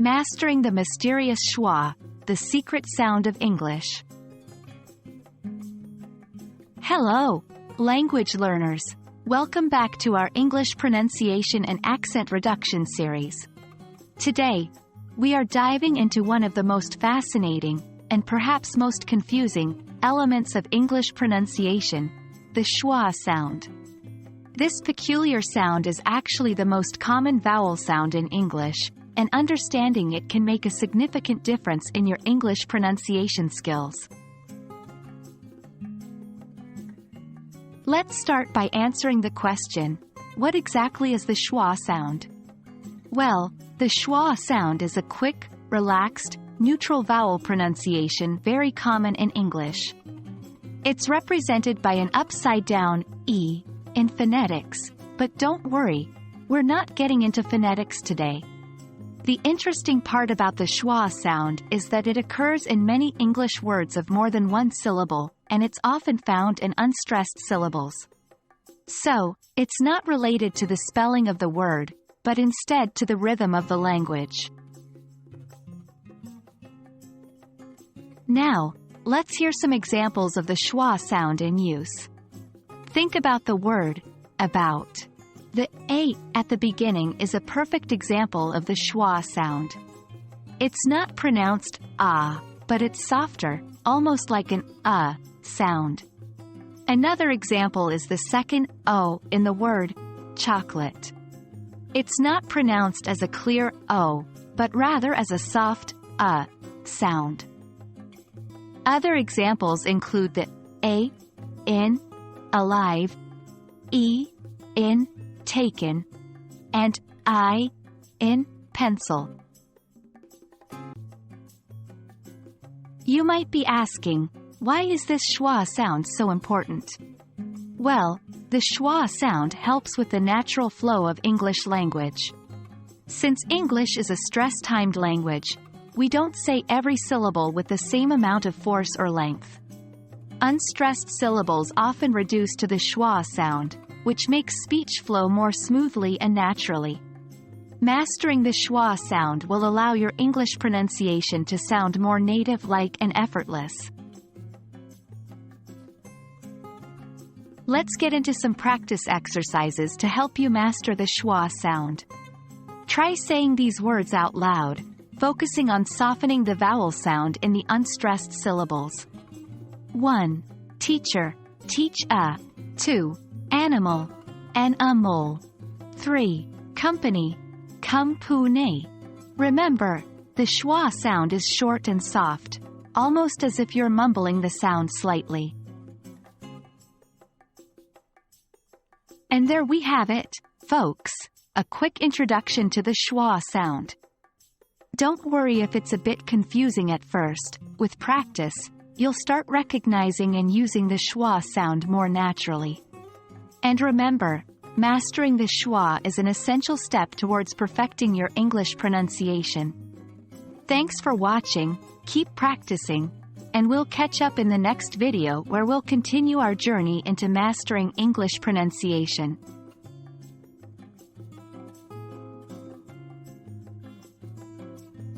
Mastering the mysterious schwa, the secret sound of English. Hello, language learners. Welcome back to our English pronunciation and accent reduction series. Today, we are diving into one of the most fascinating, and perhaps most confusing, elements of English pronunciation, the schwa sound. This peculiar sound is actually the most common vowel sound in English, and understanding it can make a significant difference in your English pronunciation skills. Let's start by answering the question, what exactly is the schwa sound? Well, the schwa sound is a quick, relaxed, neutral vowel pronunciation very common in English. It's represented by an upside-down E in phonetics, but don't worry, we're not getting into phonetics today. The interesting part about the schwa sound is that it occurs in many English words of more than one syllable, and it's often found in unstressed syllables. So, it's not related to the spelling of the word, but instead to the rhythm of the language. Now, let's hear some examples of the schwa sound in use. Think about the word, about. The A at the beginning is a perfect example of the schwa sound. It's not pronounced ah, but it's softer, almost like an sound. Another example is the second O in the word chocolate. It's not pronounced as a clear O, but rather as a soft sound. Other examples include the A in alive, E in taken, and I in pencil. You might be asking, why is this schwa sound so important? Well, the schwa sound helps with the natural flow of English language. Since English is a stress-timed language, we don't say every syllable with the same amount of force or length. Unstressed syllables often reduce to the schwa sound, which makes speech flow more smoothly and naturally. Mastering the schwa sound will allow your English pronunciation to sound more native-like and effortless. Let's get into some practice exercises to help you master the schwa sound. Try saying these words out loud, focusing on softening the vowel sound in the unstressed syllables. 1. Teacher, teach a. 2. Animal, an mole. 3. Company, compune. Remember, the schwa sound is short and soft, almost as if you're mumbling the sound slightly. And there we have it, folks, a quick introduction to the schwa sound. Don't worry if it's a bit confusing at first. With practice, you'll start recognizing and using the schwa sound more naturally. And remember, mastering the schwa is an essential step towards perfecting your English pronunciation. Thanks for watching, keep practicing, and we'll catch up in the next video where we'll continue our journey into mastering English pronunciation.